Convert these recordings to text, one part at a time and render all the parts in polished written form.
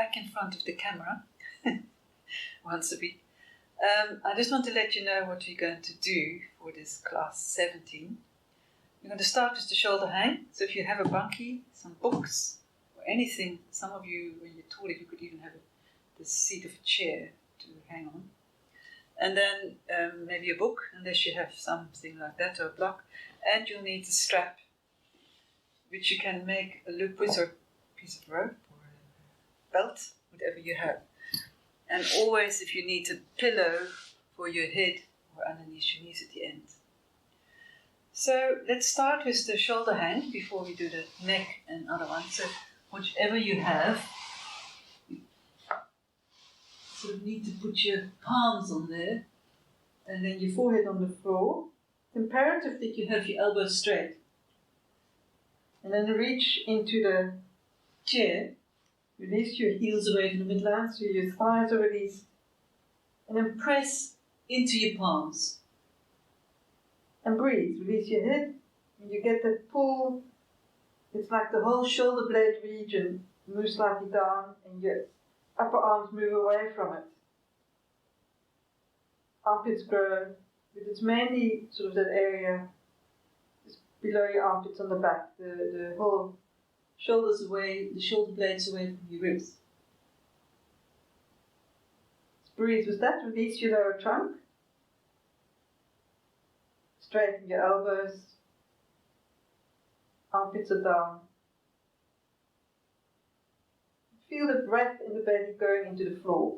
back in front of the camera once a week. I just want to let you know what we're going to do for this class 17. We're going to start with the shoulder hang. So if you have a bunkie, some books, or anything, some of you, when you're taller, you could even have the seat of a chair to hang on. And then maybe a book, unless you have something like that, or a block. And you'll need a strap, which you can make a loop with, or a piece of rope, or a belt, whatever you have. And always, if you need a pillow for your head or underneath your knees at the end. So let's start with the shoulder hang before we do the neck and other ones. So whichever you have, you sort of need to put your palms on there, and then your forehead on the floor. It's imperative that you have your elbows straight. And then reach into the chair. Release your heels away from the midline, so your thighs are released. And then press into your palms. And breathe. Release your head. And you get that pull. It's like the whole shoulder blade region moves slightly down, and your upper arms move away from it. Armpits grow, but it's mainly sort of that area just below your armpits on the back. The whole shoulders away, the shoulder blades away from your ribs. Let's breathe with that. Release your lower trunk. Straighten your elbows. Armpits are down. Feel the breath in the belly going into the floor.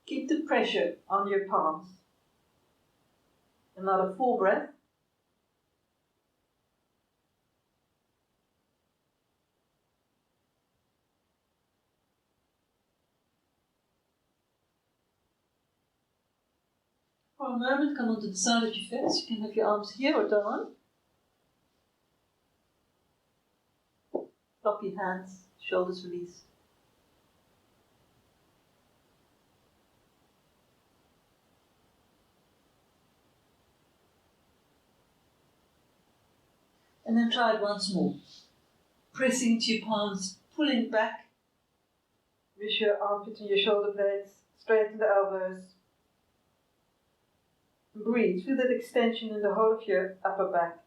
Keep the pressure on your palms. Another full breath. For a moment, come onto the side of your face. You can have your arms here or down. Floppy hands, shoulders released. And then try it once more. Pressing into your palms, pulling back with your armpits and your shoulder blades, straighten the elbows. Breathe, feel that extension in the whole of your upper back.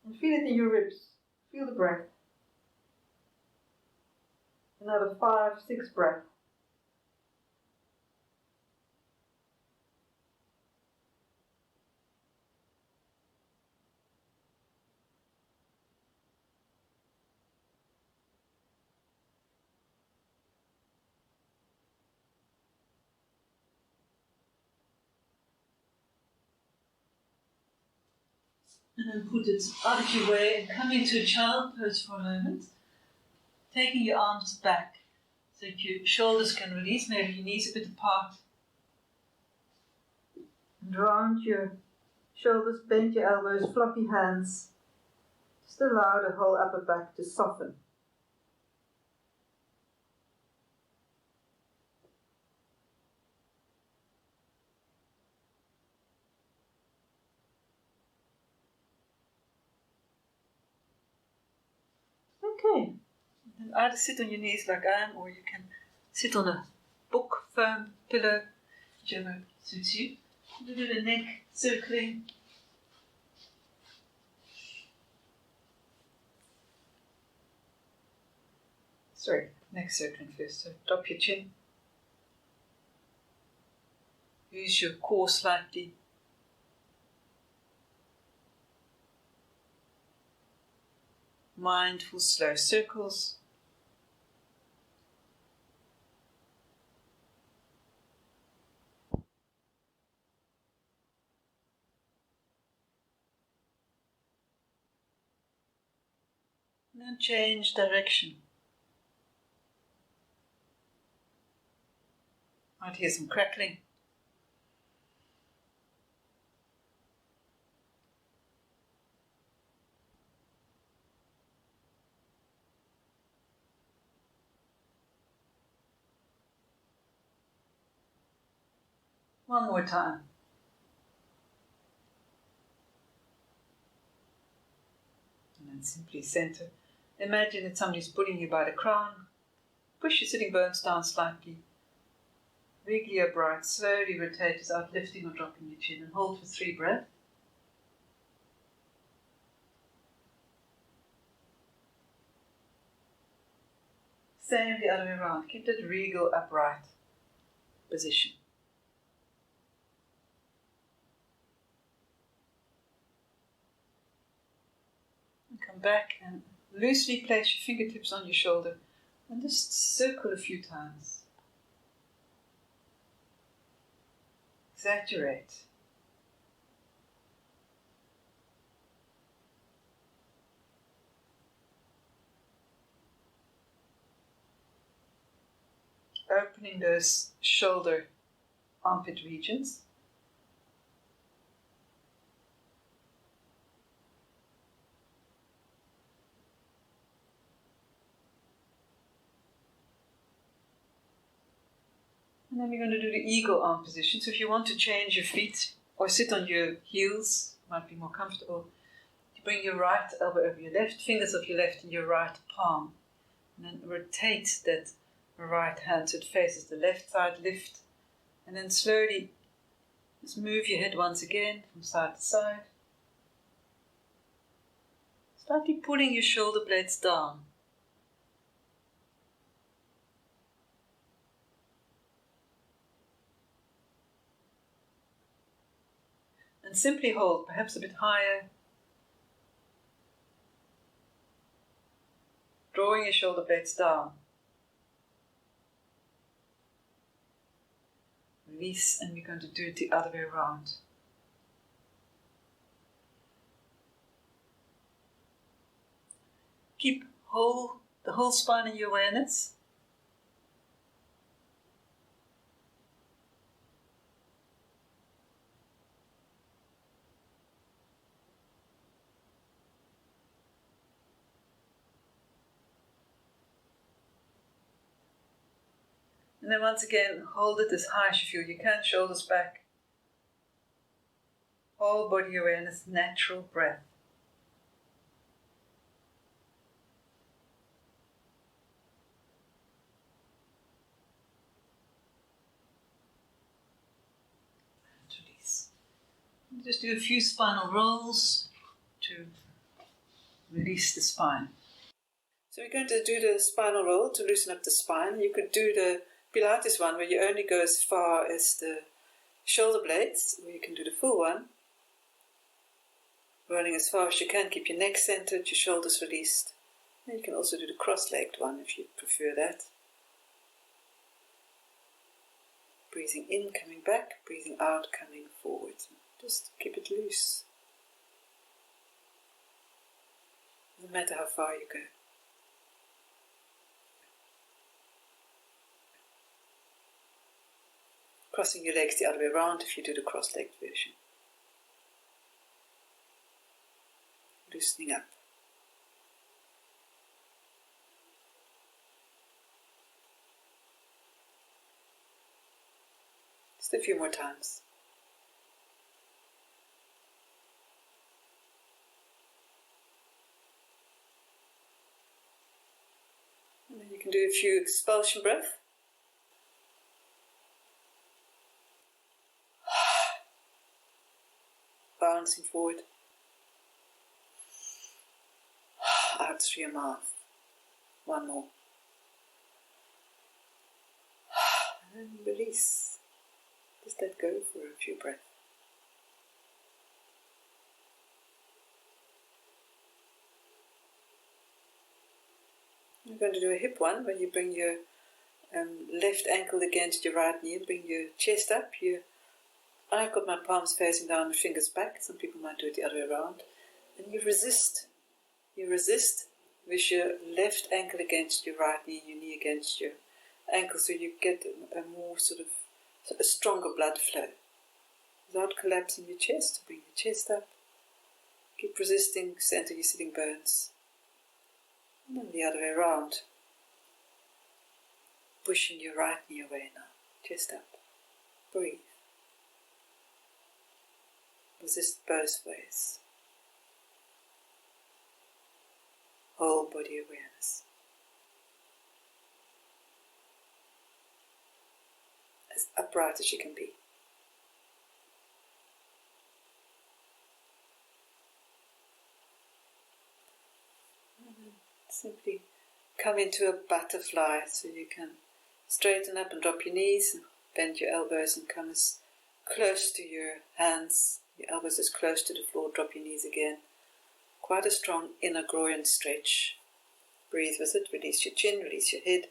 And feel it in your ribs, feel the breath. Another 5, 6 breaths. And then put it out of your way and come into a child pose for a moment. Taking your arms back so that your shoulders can release, maybe your knees a bit apart. And round your shoulders, bend your elbows, floppy hands. Just allow the whole upper back to soften. Okay, then either sit on your knees like I am, or you can sit on a book, foam, pillow, whichever suits you. A little bit of neck circling. Sorry, neck circling first. So drop your chin. Use your core slightly. Mindful, slow circles. And then change direction. Might hear some crackling. One more time. And simply center. Imagine that somebody's pulling you by the crown. Push your sitting bones down slightly. Wriggly upright, slowly rotate without lifting or dropping your chin, and hold for 3 breaths. Same the other way around. Keep that regal upright position. And come back and loosely place your fingertips on your shoulder and just circle a few times. Exaggerate. Opening those shoulder armpit regions. And then we're going to do the eagle arm position. So if you want to change your feet or sit on your heels, might be more comfortable, you bring your right elbow over your left, fingers of your left in your right palm. And then rotate that right hand so it faces the left side, lift. And then slowly just move your head once again from side to side. Slightly pulling your shoulder blades down. And simply hold, perhaps a bit higher. Drawing your shoulder blades down. Release, and we're going to do it the other way around. Keep the whole spine in your awareness. And then once again, hold it as high as you feel. You can, shoulders back. Whole body awareness, natural breath. And release. And just do a few spinal rolls to release the spine. So we're going to do the spinal roll to loosen up the spine. You could do the Pilates one where you only go as far as the shoulder blades, or you can do the full one. Rolling as far as you can, keep your neck centered, your shoulders released. And you can also do the cross-legged one if you prefer that. Breathing in, coming back, breathing out, coming forward. Just keep it loose. No matter how far you go. Crossing your legs the other way around if you do the cross-legged version. Loosening up. Just a few more times. And then you can do a few expulsion breaths. Bouncing forward. Out through your mouth. One more. And then release. Just let go for a few breaths. You're going to do a hip one where you bring your left ankle against your right knee and bring your chest up. I've got my palms facing down and fingers back. Some people might do it the other way around. And you resist. You resist with your left ankle against your right knee, your knee against your ankle, so you get a more a stronger blood flow. Without collapsing your chest, bring your chest up. Keep resisting, center your sitting bones. And then the other way around. Pushing your right knee away now. Chest up. Breathe. Resist both ways. whole body awareness. As upright as you can be. And then simply come into a butterfly, so you can straighten up and drop your knees, bend your elbows and come as close to your hands, your elbows as close to the floor, drop your knees again. Quite a strong inner groin stretch. Breathe with it, release your chin, release your head.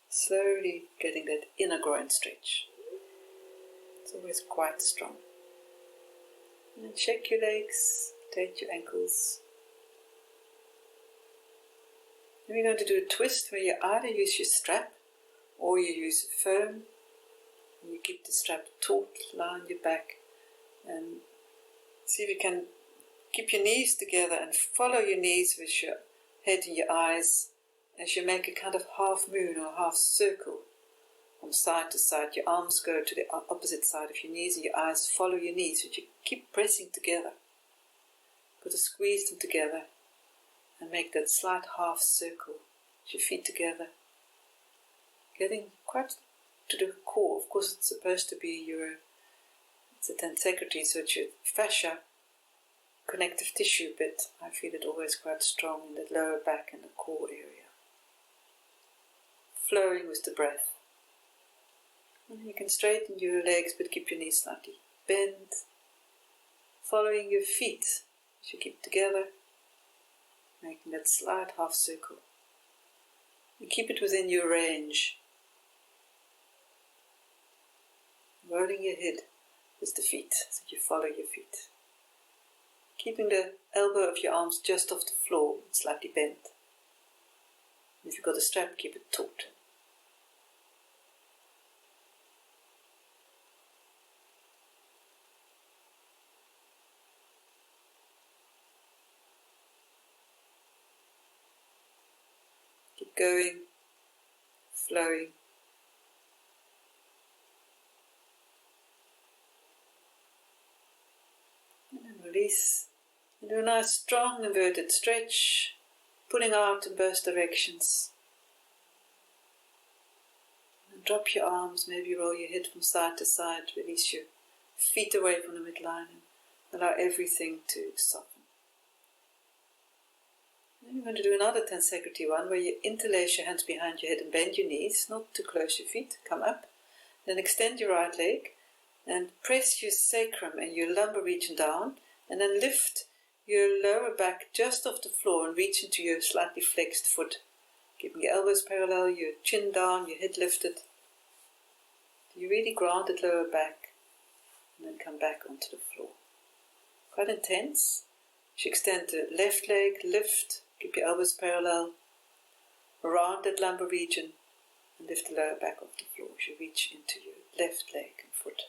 Slowly getting that inner groin stretch. It's always quite strong. And then shake your legs, rotate your ankles. Then we're going to do a twist where you either use your strap or you use a foam. And you keep the strap taut, lie on your back, and see if you can keep your knees together and follow your knees with your head and your eyes as you make a kind of half moon or half circle from side to side. Your arms go to the opposite side of your knees and your eyes follow your knees, but you keep pressing together. Got to squeeze them together and make that slight half circle with your feet together. Getting quite to the core. Of course, it's supposed to be it's a tensegrity, so it's your fascia, connective tissue bit. I feel it always quite strong in the lower back and the core area. Flowing with the breath. And you can straighten your legs but keep your knees slightly bent. Following your feet as you keep together, making that slight half circle. You keep it within your range. Rolling your head with the feet, so you follow your feet. Keeping the elbow of your arms just off the floor, slightly bent. If you've got a strap, keep it taut. Keep going, flowing. And then release. And do a nice strong inverted stretch, pulling out in both directions. And drop your arms, maybe roll your head from side to side, release your feet away from the midline and allow everything to soften. Then you're going to do another tensegrity one where you interlace your hands behind your head and bend your knees, not too close your feet, come up. Then extend your right leg and press your sacrum and your lumbar region down, and then lift your lower back just off the floor and reach into your slightly flexed foot, keeping your elbows parallel, your chin down, your head lifted. You really ground that lower back and then come back onto the floor. Quite intense. As you extend the left leg, lift, keep your elbows parallel, around that lumbar region and lift the lower back off the floor as you reach into your left leg and foot.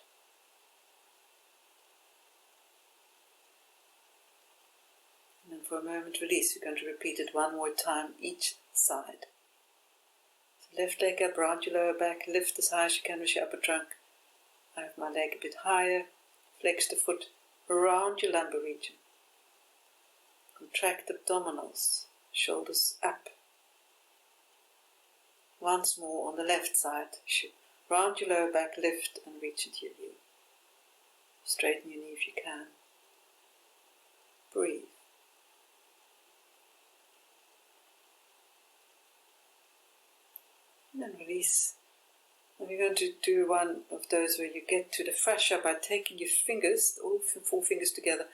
And then for a moment release. We're going to repeat it one more time each side. So left leg up, round your lower back, lift as high as you can with your upper trunk. I have my leg a bit higher, flex the foot around your lumbar region. Contract abdominals, shoulders up. Once more on the left side, round your lower back, lift and reach into your heel. Straighten your knee if you can. Breathe. And then release. And we're going to do one of those where you get to the fascia by taking your fingers, all 4 fingers together,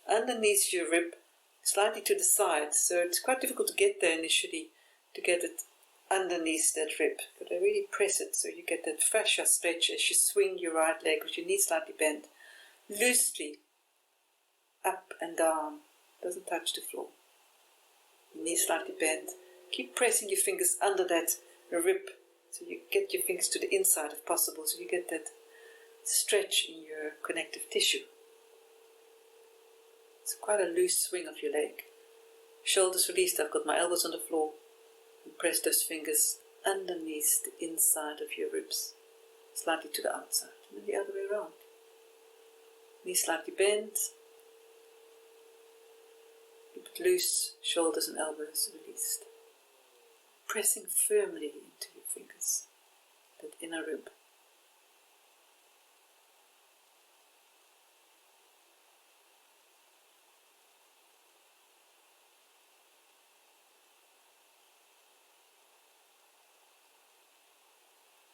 underneath your rib, slightly to the side. So it's quite difficult to get there initially, to get it underneath that rib. But I really press it so you get that fascia stretch as you swing your right leg with your knee slightly bent, loosely up and down, doesn't touch the floor. Your knee slightly bent. Keep pressing your fingers under that rib so you get your fingers to the inside if possible, so you get that stretch in your connective tissue. It's quite a loose swing of your leg. Shoulders released, I've got my elbows on the floor, and press those fingers underneath the inside of your ribs, slightly to the outside, and then the other way around. Knees slightly bent. Keep bit loose, shoulders and elbows released. Pressing firmly into your fingers, that inner rib.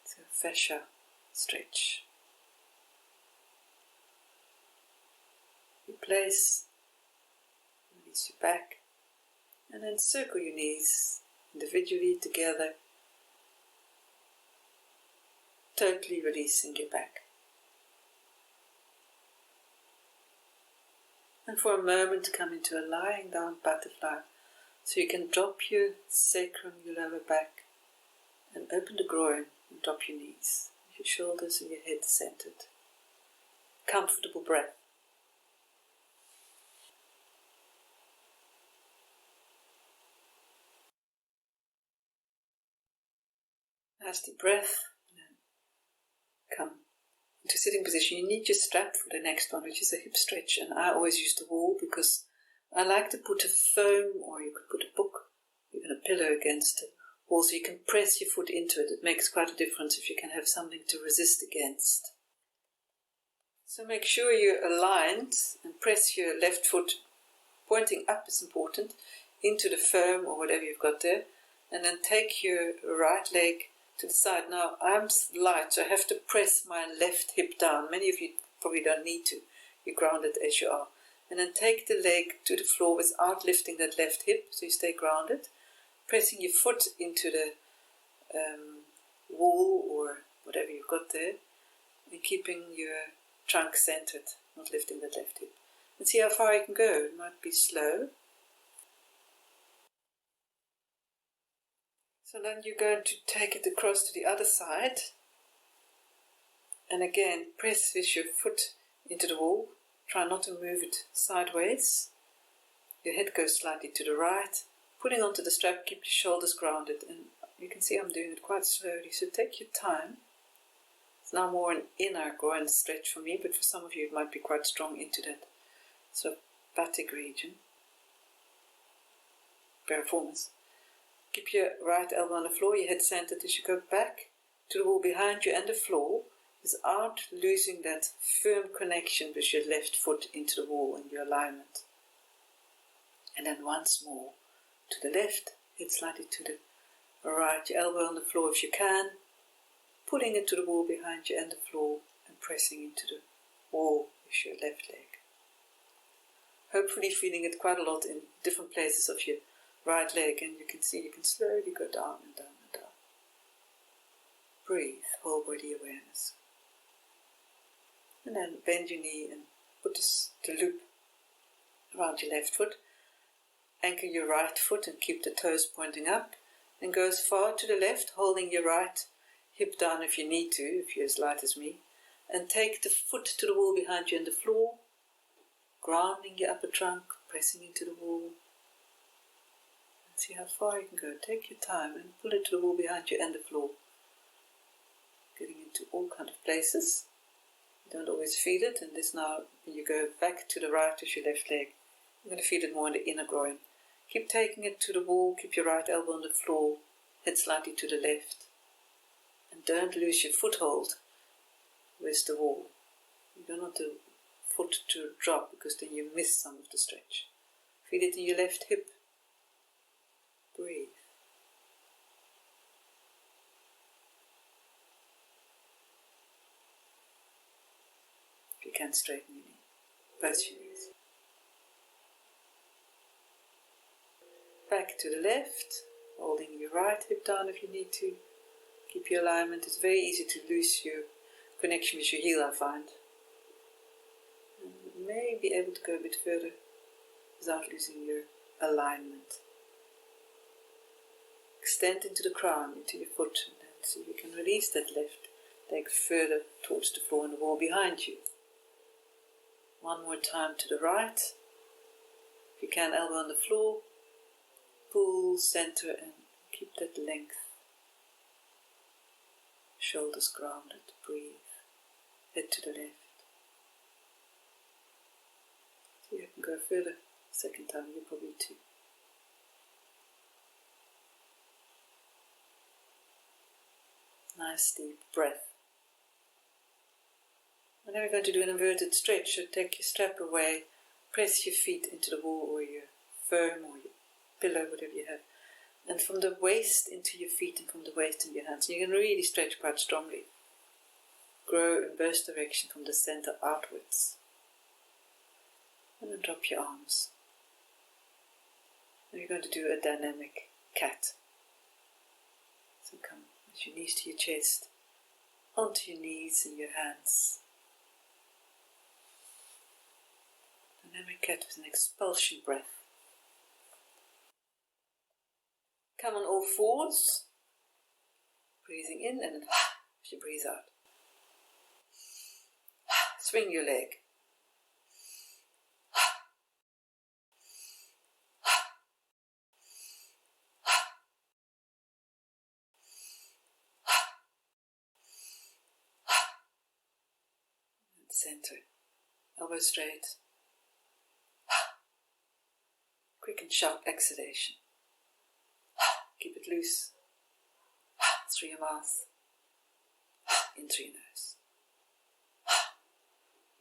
So fascia stretch. Replace, release your back, and then circle your knees individually together, totally releasing your back. And for a moment come into a lying down butterfly, so you can drop your sacrum, your lower back, and open the groin and drop your knees, with your shoulders and your head centered. Comfortable breath. Nice deep breath, and then come into sitting position. You need your strap for the next one, which is a hip stretch, and I always use the wall because I like to put a foam, or you could put a book, even a pillow against the wall, so you can press your foot into it. It makes quite a difference if you can have something to resist against. So make sure you're aligned and press your left foot, pointing up is important, into the foam or whatever you've got there, and then take your right leg to the side. Now I'm light, so I have to press my left hip down. Many of you probably don't need to. You're grounded as you are. And then take the leg to the floor without lifting that left hip, so you stay grounded. Pressing your foot into the wall or whatever you've got there, and keeping your trunk centered, not lifting that left hip. And see how far you can go. It might be slow. So then you're going to take it across to the other side, and again press with your foot into the wall. Try not to move it sideways. Your head goes slightly to the right, pulling onto the strap, keep your shoulders grounded, and you can see I'm doing it quite slowly, so take your time. It's now more an inner groin stretch for me, but for some of you it might be quite strong into that sort of batic region. Piriformis. Keep your right elbow on the floor, your head centered as you go back to the wall behind you and the floor, without losing that firm connection with your left foot into the wall and your alignment. And then once more to the left, head slightly to the right, your elbow on the floor if you can, pulling into the wall behind you and the floor, and pressing into the wall with your left leg. Hopefully feeling it quite a lot in different places of your right leg, and you can see you can slowly go down and down and down. Breathe, whole body awareness. And then bend your knee and put the loop around your left foot. Anchor your right foot and keep the toes pointing up, and go as far to the left, holding your right hip down if you need to, if you're as light as me, and take the foot to the wall behind you and the floor, grounding your upper trunk, pressing into the wall. And see how far you can go. Take your time and pull it to the wall behind you and the floor. Getting into all kinds of places. You don't always feel it, and this now, when you go back to the right with your left leg, you're going to feel it more in the inner groin. Keep taking it to the wall, keep your right elbow on the floor, head slightly to the left. And don't lose your foothold with the wall. You don't want the foot to drop, because then you miss some of the stretch. Feel it in your left hip. Breathe. If you can, straighten your knee, both your knees. Back to the left, holding your right hip down if you need to. Keep your alignment. It's very easy to lose your connection with your heel, I find. And you may be able to go a bit further without losing your alignment. Extend into the crown, into your foot, and then so you can release that left leg further towards the floor and the wall behind you. One more time to the right. If you can, elbow on the floor. Pull, center, and keep that length. Shoulders grounded. Breathe. Head to the left. So you can go further Second time you probably too. Nice deep breath. And then we're going to do an inverted stretch. So take your strap away, press your feet into the wall or your foam or your pillow, whatever you have. And from the waist into your feet and from the waist into your hands. And you can really stretch quite strongly. Grow in both directions from the center outwards. And then drop your arms. And you're going to do a dynamic cat. So come with your knees to your chest, onto your knees and your hands. Dynamic cat with an expulsion breath. Come on all fours, breathing in and then as you breathe out. Swing your leg. Center, elbow straight. Quick and sharp exhalation. Keep it loose. Through your mouth. In through your nose.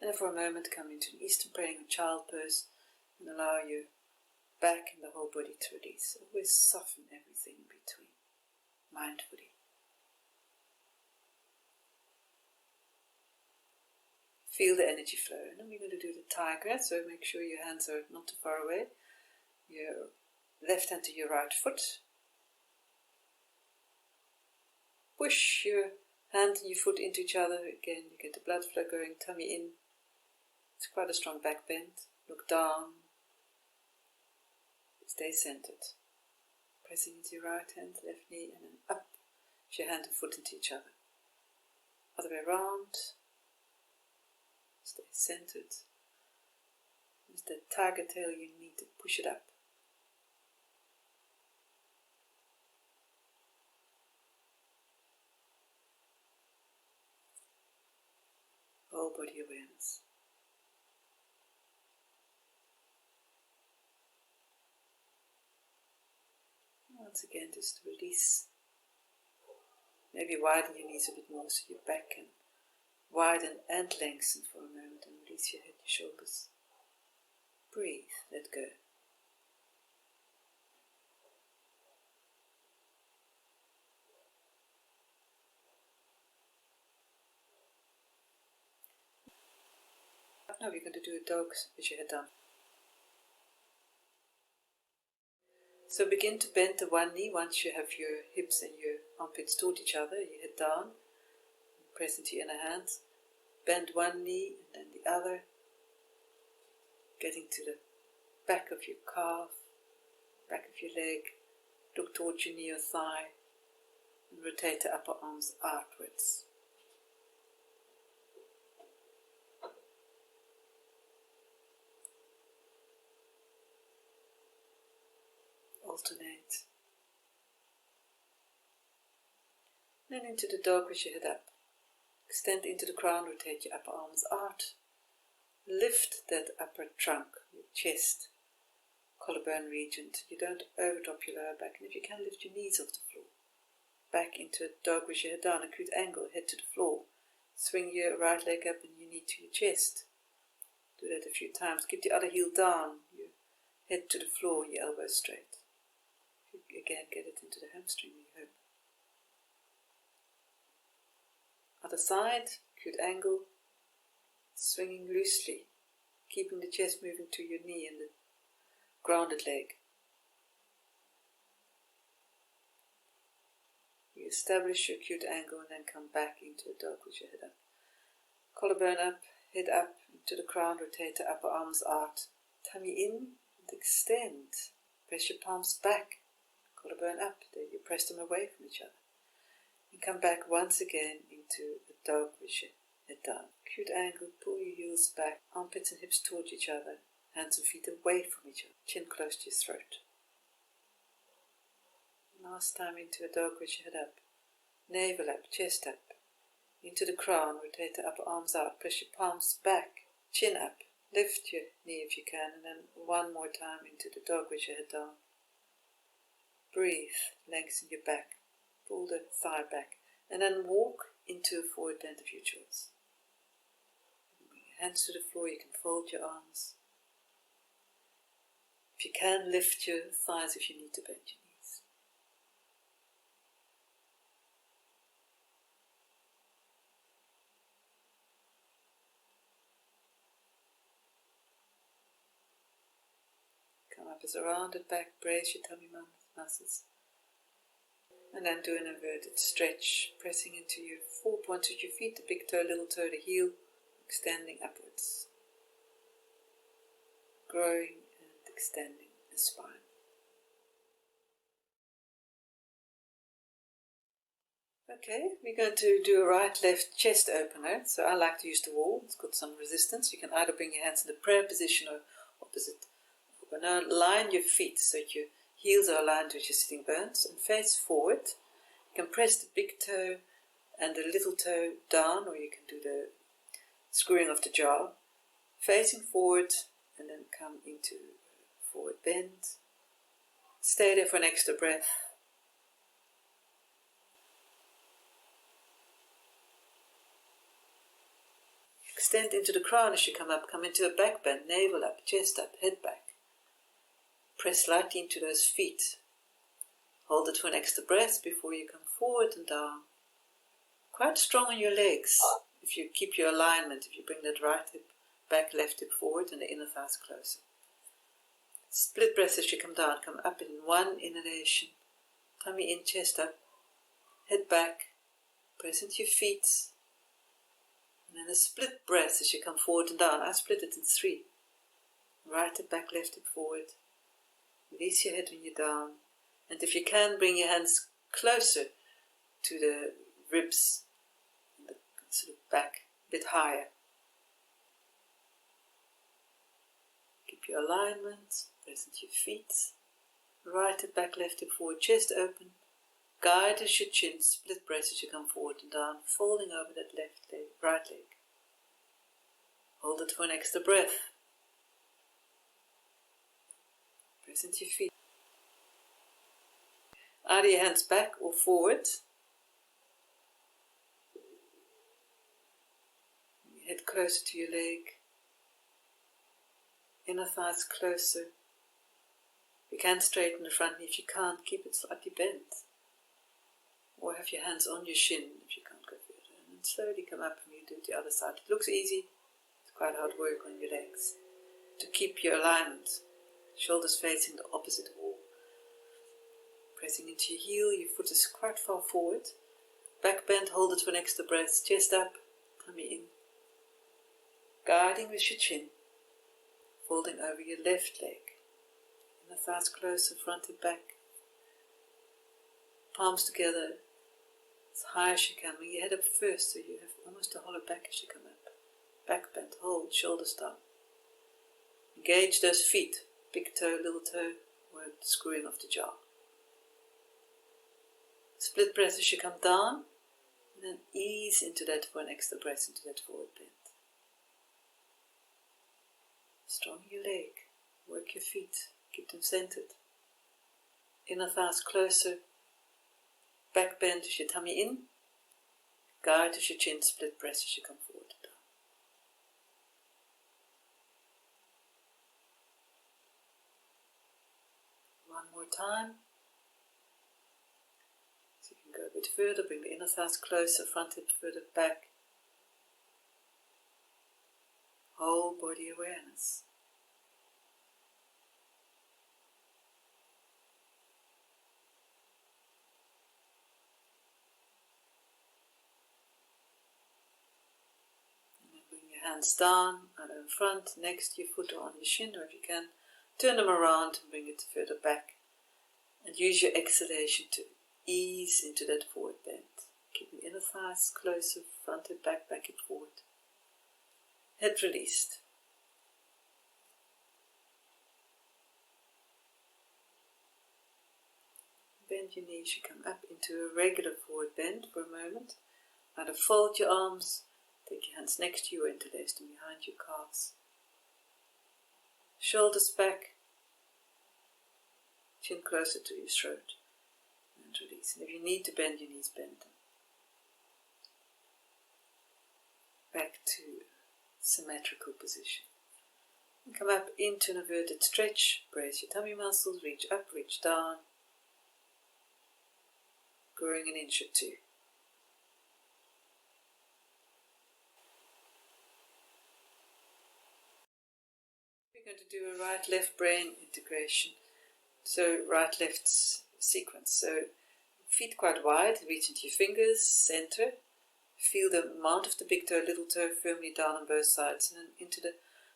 And for a moment come into an Eastern praying or child pose and allow your back and the whole body to release. Always soften everything in between, mindfully. Feel the energy flow. And then we're going to do the tiger, so make sure your hands are not too far away. Your left hand to your right foot. Push your hand and your foot into each other. Again, you get the blood flow going, tummy in. It's quite a strong back bend. Look down. Stay centered. Pressing into your right hand, left knee, and then up. Push your hand and foot into each other. Other way around. Stay centered. With the tiger tail, you need to push it up. Whole body awareness. Once again, just release. Maybe widen your knees a bit more so your back can widen and lengthen for a moment and release your head, your shoulders. Breathe, let go. Now we're going to do a dog with your head down. So begin to bend the one knee once you have your hips and your armpits toward each other, your head down. Press into your inner hands. Bend one knee and then the other. Getting to the back of your calf, back of your leg. Look towards your knee or thigh. And rotate the upper arms outwards. Alternate. Then into the dog with your head up. Extend into the crown, rotate your upper arms out. Lift that upper trunk, your chest, collarbone region. You don't overdrop your lower back. And if you can, lift your knees off the floor. Back into a dog with your head down, acute angle, head to the floor. Swing your right leg up and your knee to your chest. Do that a few times. Keep the other heel down, your head to the floor, your elbows straight. Again, get it into the hamstring, we hope. Other side, acute angle, swinging loosely, keeping the chest moving to your knee and the grounded leg. You establish your acute angle and then come back into a dog with your head up. Collarbone up, head up, into the crown, rotate the upper arms out, tummy in and extend. Press your palms back. Collarbone up, then you press them away from each other. And come back once again into the dog with your head down. Acute angle, pull your heels back, armpits and hips towards each other, hands and feet away from each other, chin close to your throat. Last time into a dog with your head up, navel up, chest up, into the crown, rotate the upper arms out, press your palms back, chin up, Lift your knee if you can, and then one more time into the dog with your head down. Breathe, lengthen your back, pull the thigh back, and then walk into a forward bend of your choice. Bring your hands to the floor, you can fold your arms. If you can, lift your thighs if you need to bend your knees. Come up as a rounded back, brace your tummy muscles. And then do an inverted stretch, pressing into your 4 points with your feet, the big toe, little toe, the heel, extending upwards. Growing and extending the spine. Okay, we're going to do a right-left chest opener. So I like to use the wall. It's got some resistance. You can either bring your hands in the prayer position or opposite. But now line your feet so your heels are aligned with your sitting bones and face forward. You can press the big toe and the little toe down, or you can do the screwing of the jaw. Facing forward and then come into forward bend. Stay there for an extra breath. Extend into the crown as you come up. Come into a back bend, navel up, chest up, head back. Press lightly into those feet. Hold it for an extra breath before you come forward and down. Quite strong on your legs. If you keep your alignment, if you bring that right hip back, left hip forward and the inner thighs closer. Split breath as you come down. Come up in one inhalation. Tummy in, chest up, head back. Press into your feet. And then a split breath as you come forward and down. I split it in 3. Right hip back, left hip forward. Release your head when you're down. And if you can, bring your hands closer to the ribs and the sort of back, a bit higher. Keep your alignment, press into your feet. Right hip back, left hip forward, chest open. Guide as your chin, split breath as you come forward and down, folding over that left leg, right leg. Hold it for an extra breath. Press into your feet. Either your hands back or forward. Your head closer to your leg. Inner thighs closer. You can straighten the front knee. If you can't, keep it slightly bent. Or have your hands on your shin if you can't go further. And then slowly come up and you do it the other side. It looks easy. It's quite hard work on your legs. To keep your alignment. Shoulders facing the opposite wall. Pressing into your heel, your foot is quite far forward. Back bend, hold it for an extra breath. Chest up, tummy in. Guiding with your chin. Folding over your left leg. Inner thighs closer, front and back. Palms together as high as you can. Bring your head up first so you have almost a hollow back as you come up. Back bend, hold, shoulders down. Engage those feet. Big toe, little toe, or the screwing of the jaw. Split breath as you come down, and then ease into that for an extra breath into that forward bend. Strong your leg, work your feet, keep them centered. Inner thighs closer, back bend as your tummy in, guide as your chin, split breath as you come forward and down. One more time. So you can go a bit further, bring the inner thighs closer, front hip further back. Whole body awareness. And then bring your hands down, either in front, next to your foot or on your shin, or if you can, turn them around and bring it further back. And use your exhalation to ease into that forward bend. Keep the inner thighs closer, front and back, back and forward. Head released. Bend your knees, you come up into a regular forward bend for a moment. Either fold your arms, take your hands next to you or interlace them behind your calves. shoulders back, chin closer to your throat, and release. And if you need to bend your knees, bend them. Back to symmetrical position. And come up into an inverted stretch, brace your tummy muscles, reach up, reach down, growing an inch or two. We're going to do a right-left brain integration, so right-left sequence. So feet quite wide, reach into your fingers, center, feel the amount of the big toe, little toe firmly down on both sides, and then into the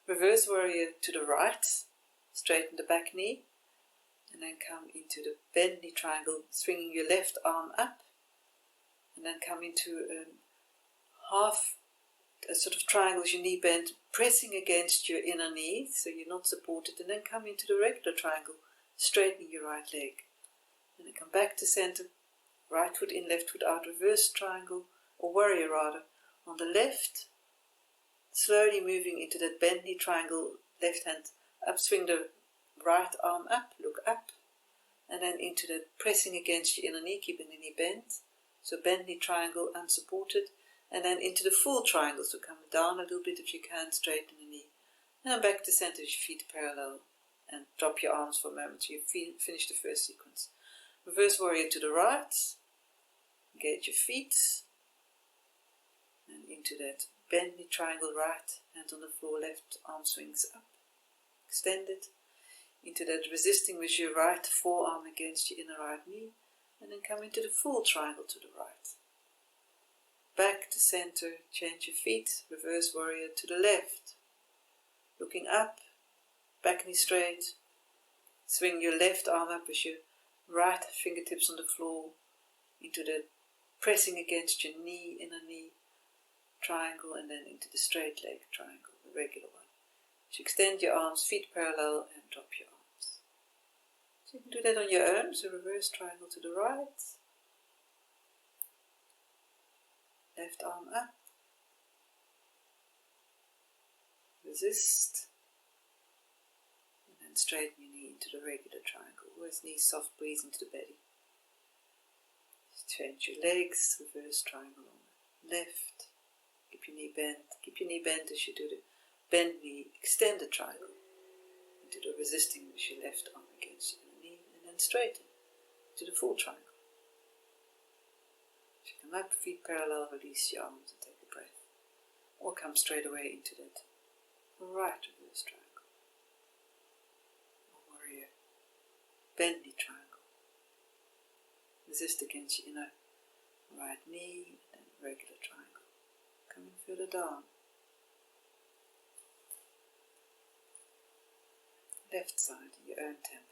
reverse warrior to the right, straighten the back knee, and then come into the bend knee triangle, swinging your left arm up, and then come into a sort of triangle as your knee bent, pressing against your inner knee, so you're not supported, and then come into the regular triangle, straightening your right leg. And then come back to center, right foot in, left foot out, reverse triangle, or warrior rather, on the left, slowly moving into that bend knee triangle, left hand up, swing the right arm up, look up, and then into the pressing against your inner knee, keeping the knee bent, so bend knee triangle unsupported, and then into the full triangle, so come down a little bit if you can, straighten the knee, and then back to center with your feet parallel, and drop your arms for a moment so you finish the first sequence. Reverse warrior to the right, engage your feet, and into that bend knee triangle, right hand on the floor, left arm swings up, extend it, into that resisting with your right forearm against your inner right knee, and then come into the full triangle to the right. Back to center, change your feet, reverse warrior to the left, looking up, back knee straight, swing your left arm up with your right fingertips on the floor, into the pressing against your knee, inner knee triangle, and then into the straight leg triangle, the regular one. So extend your arms, feet parallel, and drop your arms. So you can do that on your own, so reverse triangle to the right, left arm up, resist, and then straighten your knee into the regular triangle. Always knee soft, breathe into the belly. Just change your legs, reverse triangle on the left, keep your knee bent as you do the bend knee, extend the triangle into the resisting with your left arm against your knee, and then straighten to the full triangle. As you come up, feet parallel, release your arms and take a breath. Or come straight away into that right reverse triangle. Or warrior, bend knee triangle. Resist against your inner right knee, and then regular triangle. Coming further down. Left side in your own tempo.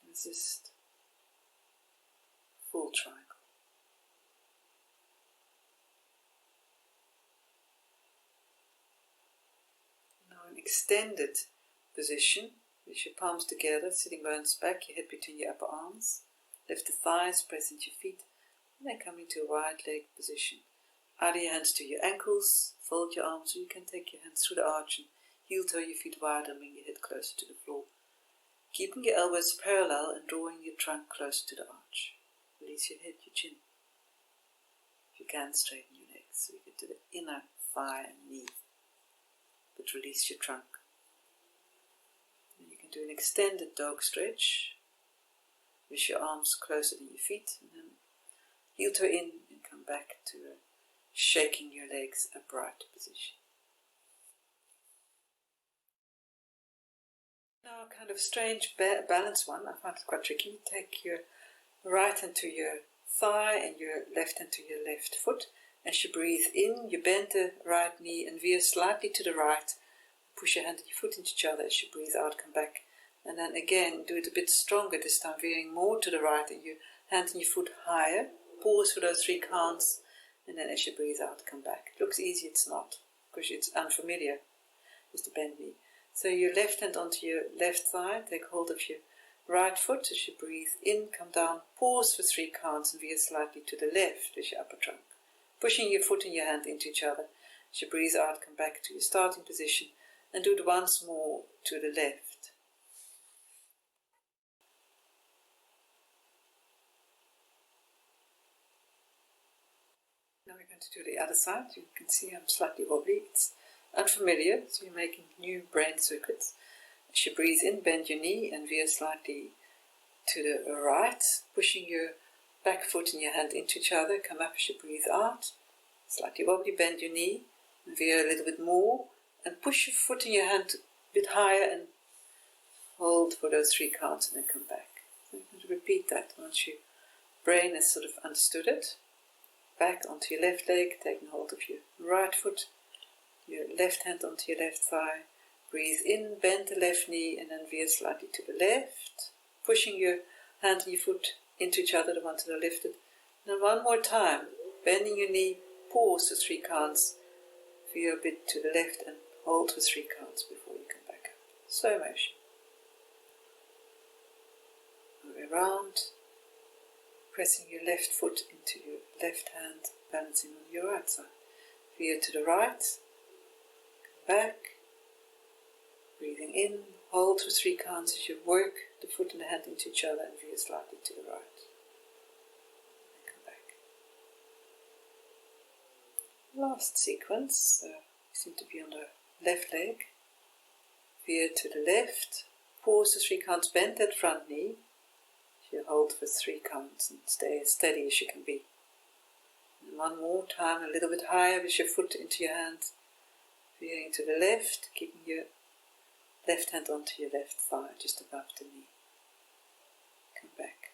Resist. Full triangle. Now an extended position with your palms together, sitting bones back, your head between your upper arms. Lift the thighs, press into your feet, and then come into a wide leg position. Either your hands to your ankles, fold your arms, or you can take your hands through the arch and heel toe your feet wider and bring your head closer to the floor. Keeping your elbows parallel and drawing your trunk closer to the arch. Release your head, your chin. If you can, straighten your legs so you get to the inner thigh and knee, but release your trunk. And you can do an extended dog stretch with your arms closer to your feet, and then heel toe in and come back to a shaking your legs upright position. Now a kind of strange balance one, I find it quite tricky. Take your right hand to your thigh and your left hand to your left foot. As you breathe in, you bend the right knee and veer slightly to the right. Push your hand and your foot into each other. As you breathe out, come back. And then again, do it a bit stronger this time, veering more to the right and your hand and your foot higher. Pause for those 3 counts, and then as you breathe out, come back. It looks easy, it's not, because it's unfamiliar with the bend knee. So your left hand onto your left thigh, take hold of your Right foot as you breathe in, come down, pause for 3 counts and veer slightly to the left with your upper trunk. Pushing your foot and your hand into each other. As you breathe out, come back to your starting position and do it once more to the left. Now we're going to do the other side. You can see I'm slightly wobbly. It's unfamiliar, so you're making new brain circuits. As you breathe in, bend your knee and veer slightly to the right, pushing your back foot and your hand into each other. Come up as you breathe out. Slightly wobbly, bend your knee and veer a little bit more and push your foot and your hand a bit higher and hold for those 3 counts and then come back. So you're going to repeat that once your brain has sort of understood it. Back onto your left leg, taking hold of your right foot, your left hand onto your left thigh. Breathe in, bend the left knee and then veer slightly to the left, pushing your hand and your foot into each other, the ones that are lifted. And one more time, bending your knee, pause for 3 counts, veer a bit to the left and hold for 3 counts before you come back up. Slow motion. Move around, pressing your left foot into your left hand, balancing on your right side. Veer to the right, come back. Breathing in, hold for 3 counts as you work the foot and the hand into each other and veer slightly to the right. And come back. Last sequence, you seem to be on the left leg. Veer to the left, pause for 3 counts, bend that front knee. You hold for 3 counts and stay as steady as you can be. And one more time, a little bit higher with your foot into your hand. Veering to the left, keeping your left hand onto your left thigh, just above the knee. Come back.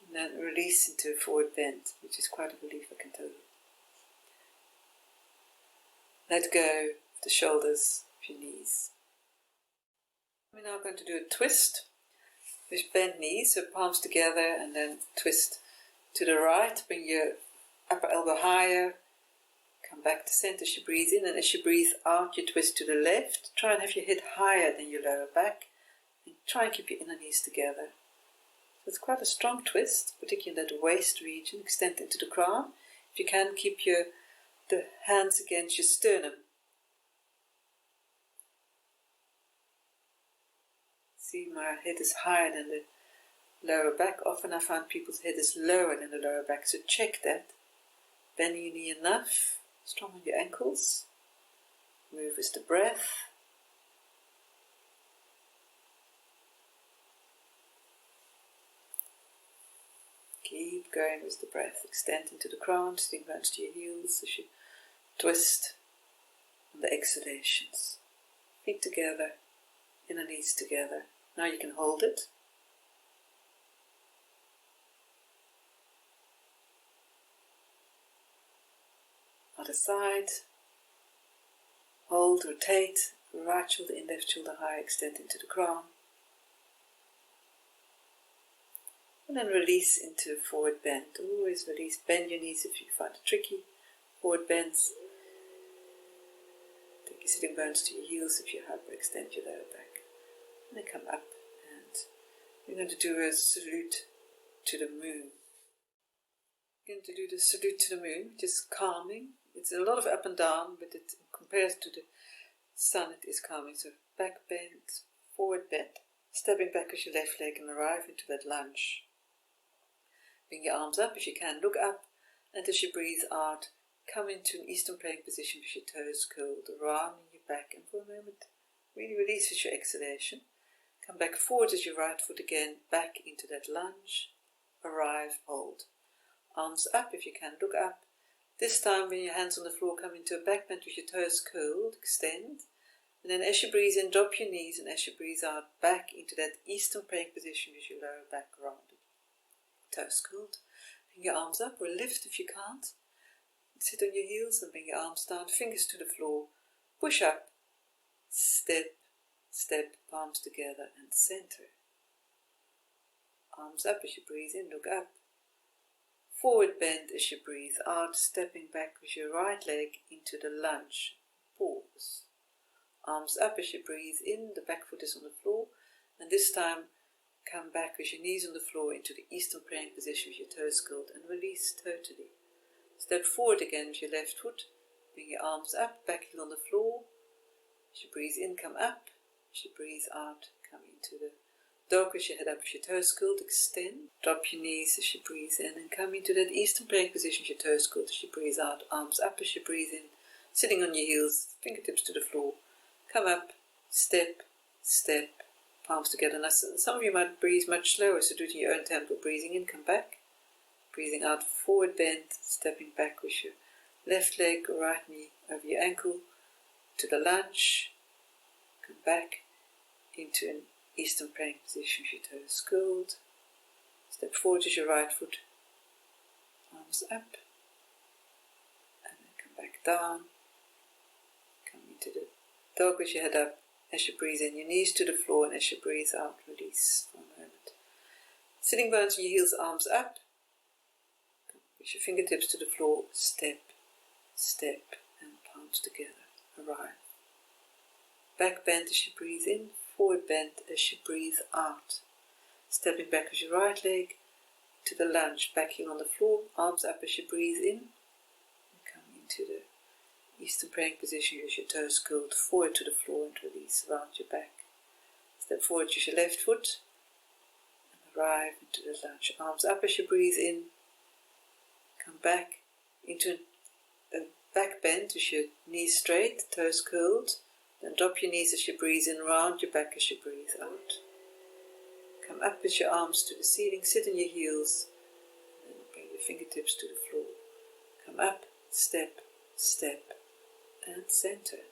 And then release into a forward bend, which is quite a relief, I can tell you. Let go of the shoulders of your knees. We're now going to do a twist with bent knees, so palms together and then twist to the right. Bring your upper elbow higher. Come back to center as you breathe in, and as you breathe out, you twist to the left. Try and have your head higher than your lower back. And try and keep your inner knees together. So it's quite a strong twist, particularly in that waist region. Extend into the crown. If you can, keep the hands against your sternum. See, my head is higher than the lower back. Often I find people's head is lower than the lower back, so check that. Bending your knee enough. Strong on your ankles. Move with the breath. Keep going with the breath. Extend into the crown, sitting bones to your heels as you twist on the exhalations. Feet together, inner knees together. Now you can hold it. Other side. Hold, rotate, right shoulder in, left shoulder high, extend into the crown. And then release into forward bend. Always release, bend your knees if you find it tricky. Forward bends. Take your sitting bones to your heels if you hyperextend your lower back. And then come up, and we're going to do a salute to the moon. We're going to do the salute to the moon, just calming. It's a lot of up and down, but it compared to the sun, it is calming. So back bend, forward bend, stepping back with your left leg and arrive into that lunge. Bring your arms up if you can, look up, and as you breathe out, come into an eastern plank position with your toes curled, rounding your back, and for a moment, really release with your exhalation. Come back forward as your right foot again, back into that lunge, arrive, hold. Arms up if you can, look up. This time when your hands on the floor, come into a back bend with your toes curled, extend. And then as you breathe in, drop your knees, and as you breathe out, back into that eastern plank position with your lower back rounded. Toes curled. Bring your arms up, or lift if you can't. Sit on your heels and bring your arms down, fingers to the floor. Push up, step, step, palms together and center. Arms up as you breathe in, look up. Forward bend as you breathe out, stepping back with your right leg into the lunge. Pause. Arms up as you breathe in, the back foot is on the floor. And this time, come back with your knees on the floor into the Eastern praying position with your toes curled and release totally. Step forward again with your left foot. Bring your arms up, back heel on the floor. As you breathe in, come up. As you breathe out, come into the dog with your head up, with your toes curled, extend. Drop your knees as you breathe in and come into that Eastern praying position with your toes curled as you breathe out. Arms up as you breathe in. Sitting on your heels, fingertips to the floor. Come up, step, step, palms together. Now, some of you might breathe much slower, so do it in your own tempo. Breathing in, come back. Breathing out, forward bend, stepping back with your left leg, right knee over your ankle to the lunge. Come back into an Eastern praying position with your toes curled. Step forward with your right foot, arms up, and then come back down. Come into the dog with your head up. As you breathe in, your knees to the floor, and as you breathe out, release for a moment. Sitting bones on your heels, arms up. With your fingertips to the floor, step, step, and palms together. Arrive. Back bend as you breathe in, forward bend as you breathe out. Stepping back with your right leg to the lunge, back heel on the floor, arms up as you breathe in. And come into the Eastern praying position with your toes curled forward to the floor and release around your back. Step forward with your left foot and arrive into the lunge. Arms up as you breathe in. Come back into a back bend with your knees straight, toes curled. Then drop your knees as you breathe in, round your back as you breathe out. Come up with your arms to the ceiling, sit on your heels, and bring your fingertips to the floor. Come up, step, step, and center.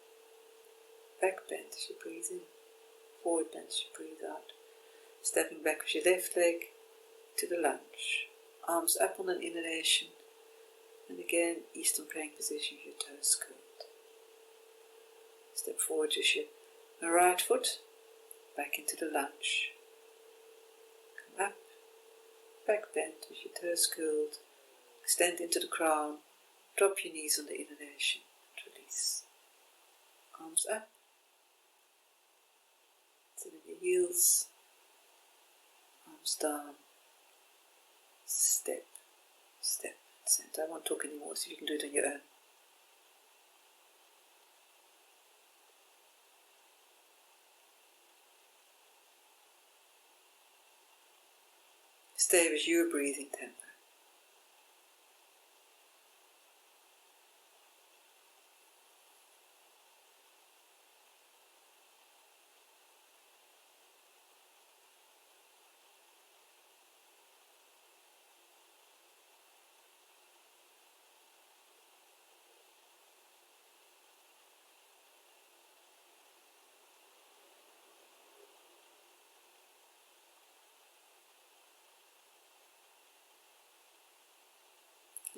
Back bend as you breathe in, forward bend as you breathe out. Stepping back with your left leg to the lunge. Arms up on an inhalation, and again, Eastern praying position with your toes curled. Step forward with your right foot, back into the lunge. Come up, back bend with your toes curled, extend into the crown, drop your knees on the inhalation, and release. Arms up, sit on your heels, arms down, step, step, center. I won't talk anymore, so you can do it on your own. Stay with your breathing tempo.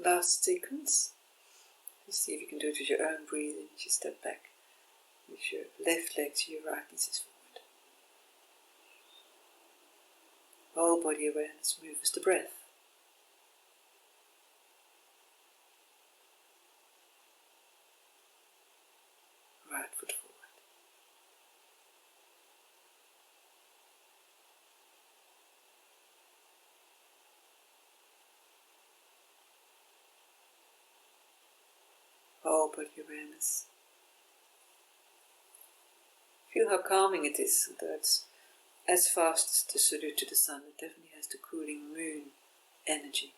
Last sequence. Just see if you can do it with your own breathing. Just step back with your left leg to your right, knees forward. Whole body awareness, move with the breath. Right foot forward. Whole body awareness. Feel how calming it is, although it's as fast as the salute to the sun. It definitely has the cooling moon energy.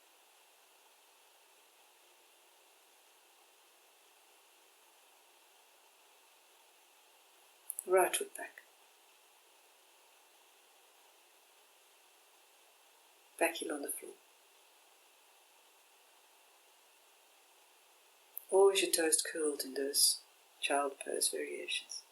Right foot back. Back heel on the floor. Always your toes curled in those child pose variations.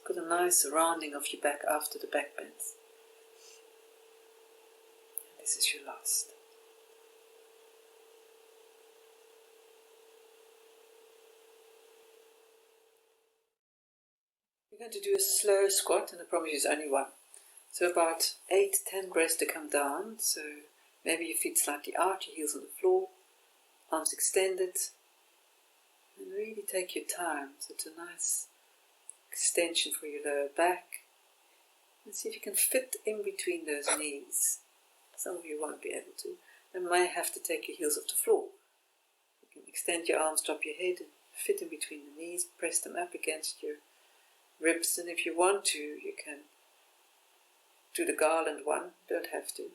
Got a nice rounding of your back after the back bends. And this is your last. You're going to do a slow squat, and I promise you it's only one. So about 8 to 10 breaths to come down. So maybe your feet slightly out, your heels on the floor, arms extended. And really take your time. So it's a nice extension for your lower back. And see if you can fit in between those knees. Some of you won't be able to. And may have to take your heels off the floor. You can extend your arms, drop your head, and fit in between the knees. Press them up against your ribs. And if you want to, you can do the garland one. Don't have to. You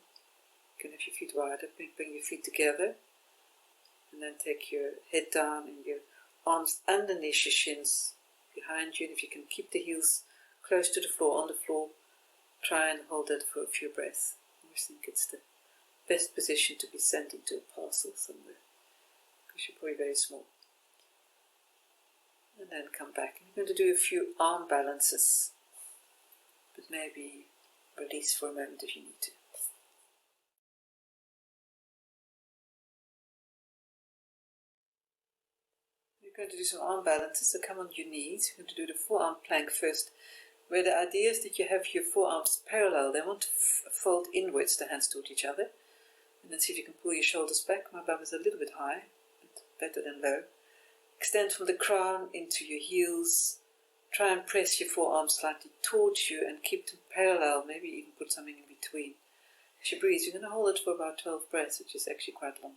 can have your feet wider. Bring your feet together. And then take your head down and your arms underneath your shins behind you. And if you can keep the heels close to the floor, on the floor, try and hold it for a few breaths. I always think it's the best position to be sent into a parcel somewhere, because you're probably very small. And then come back. And you're going to do a few arm balances, but maybe release for a moment if you need to. You're going to do some arm balances, so come on your knees. You're going to do the forearm plank first, where the idea is that you have your forearms parallel. They want to fold inwards, the hands toward each other. And then see if you can pull your shoulders back. My bum is a little bit high, but better than low. Extend from the crown into your heels. Try and press your forearms slightly towards you and keep them parallel. Maybe even put something in between. As you breathe, you're going to hold it for about 12 breaths, which is actually quite long.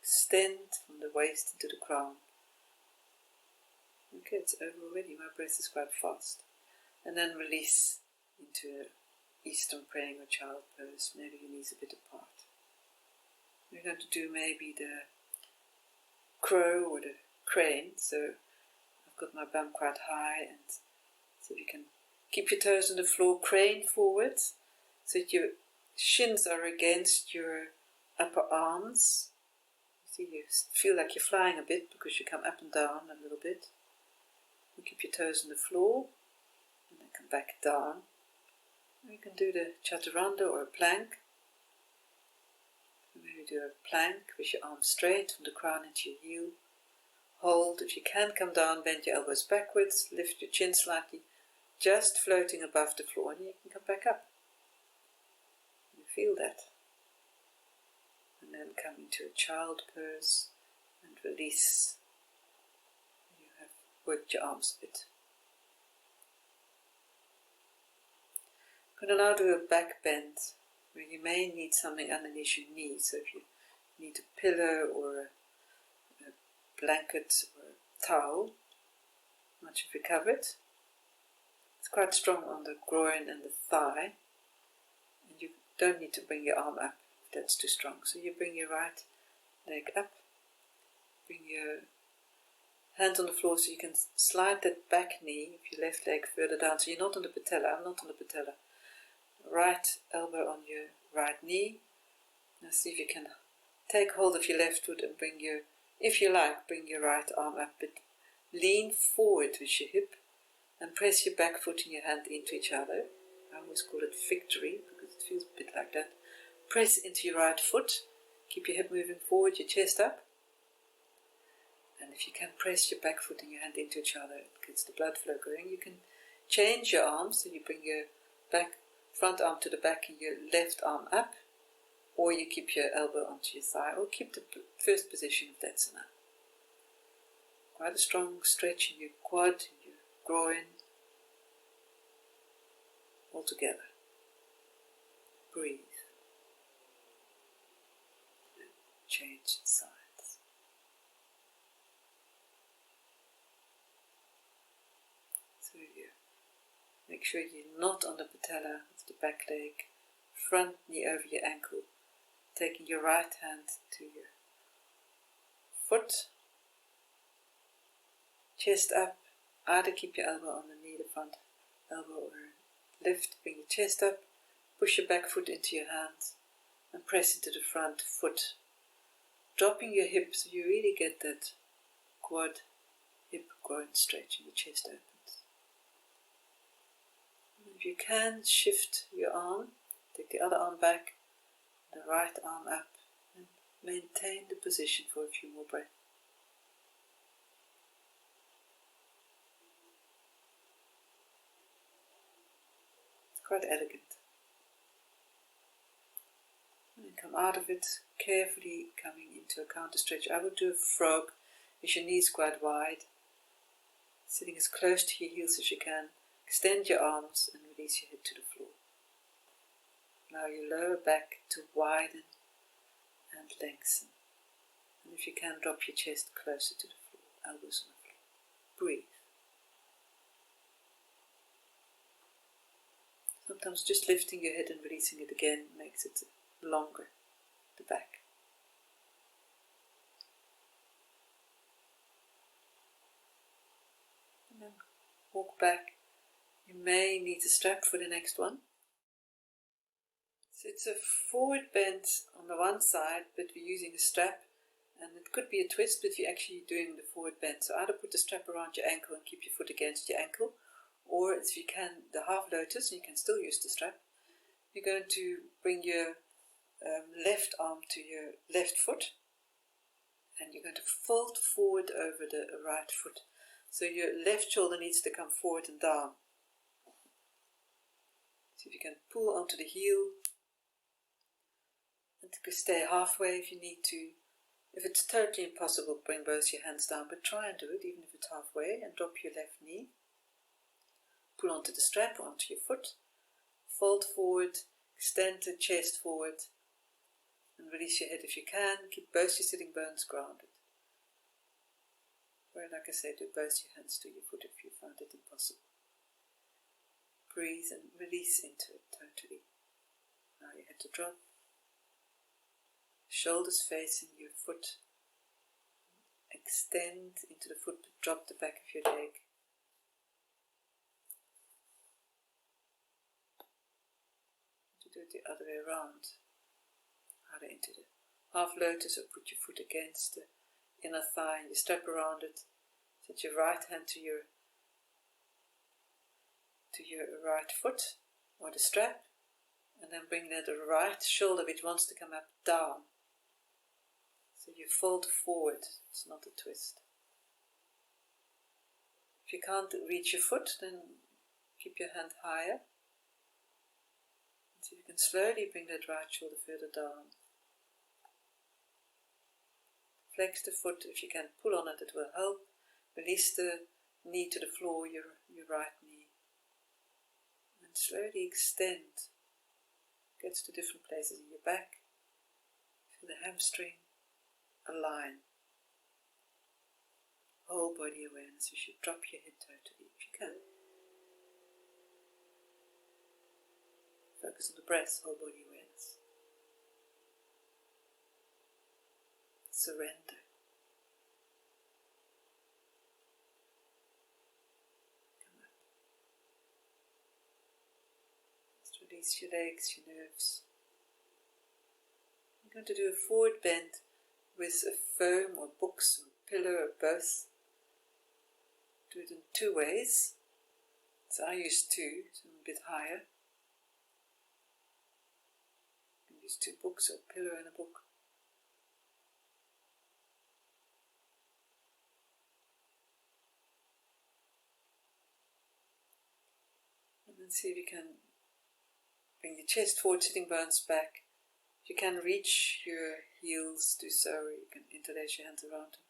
Extend from the waist into the crown. Okay, it's over already. My breath is quite fast. And then release into Eastern praying or child pose. Maybe your knees a bit apart. We're going to do maybe the crow or the crane. So I've got my bum quite high, and so if you can keep your toes on the floor, crane forward so that your shins are against your upper arms. See, you feel like you're flying a bit because you come up and down a little bit. You keep your toes on the floor and then come back down. Or you can do the chaturanga or a plank. Maybe do a plank with your arms straight from the crown into your heel. Hold. If you can, come down, bend your elbows backwards, lift your chin slightly, just floating above the floor, and you can come back up. You feel that. And then come into a child pose and release. You have worked your arms a bit. I'm going to now do a back bend, where you may need something underneath your knee. So if you need a pillow or a blanket or a towel, once you've recovered, it's quite strong on the groin and the thigh, and you don't need to bring your arm up if that's too strong. So you bring your right leg up, bring your hand on the floor so you can slide that back knee of your left leg further down. So you're not on the patella. I'm not on the patella. Right elbow on your right knee. Now see if you can take hold of your left foot and bring your, if you like, bring your right arm up, but lean forward with your hip and press your back foot and your hand into each other. I always call it victory because it feels a bit like that. Press into your right foot, keep your hip moving forward, your chest up, and if you can press your back foot and your hand into each other, it gets the blood flow going. You can change your arms, so you bring your front arm to the back and your left arm up, or you keep your elbow onto your thigh, or keep the first position if that's enough. Quite a strong stretch in your quad, in your groin, all together. Breathe. And change sides. So you make sure you're not on the patella of the back leg, front knee over your ankle, taking your right hand to your foot, chest up, either keep your elbow on the knee, the front elbow, or lift, bring your chest up, push your back foot into your hands, and press into the front foot, dropping your hips so you really get that quad, hip, groin stretch and your chest opens. If you can, shift your arm, take the other arm back, the right arm up, and maintain the position for a few more breaths. Quite elegant. come out of it, carefully coming into a counter stretch. I would do a frog with your knees quite wide, sitting as close to your heels as you can. Extend your arms and release your head to the floor. Allow your lower back to widen and lengthen. And if you can, drop your chest closer to the floor, elbows on the floor. Breathe. Sometimes just lifting your head and releasing it again makes it longer, the back. And then walk back. You may need a strap for the next one. So it's a forward bend on the one side, but we're using a strap. And it could be a twist, but you're actually doing the forward bend. So either put the strap around your ankle and keep your foot against your ankle, or if you can, the half lotus, you can still use the strap. You're going to bring your left arm to your left foot, and you're going to fold forward over the right foot. So your left shoulder needs to come forward and down. So if you can pull onto the heel, and stay halfway if you need to. If it's totally impossible, bring both your hands down, but try and do it even if it's halfway, and drop your left knee. Pull onto the strap or onto your foot. Fold forward, extend the chest forward, and release your head if you can. Keep both your sitting bones grounded. Or like I said, do both your hands to your foot if you find it impossible. Breathe and release into it totally. Now your head to drop. Shoulders facing your foot. Extend into the foot, but drop the back of your leg. To do it the other way around. Either into the half lotus or put your foot against the inner thigh and you strap around it. Set your right hand to your right foot or the strap, and then bring that right shoulder which wants to come up down. So you fold forward, it's not a twist. If you can't reach your foot, then keep your hand higher. So you can slowly bring that right shoulder further down. Flex the foot, if you can pull on it, it will help. Release the knee to the floor, your right knee. And slowly extend. Gets to different places in your back. Feel the hamstring. Align. Whole body awareness. You should drop your head totally if you can. Focus on the breath, whole body awareness. Surrender. Come up. Just release your legs, your nerves. I'm going to do a forward bend with a foam or books or pillow or both. Do it in two ways. So I use two, so I'm a bit higher. You can use two books or a pillow and a book. And then see if you can bring your chest forward, sitting bones back. If you can reach your heels, do so, or you can interlace your hands around them.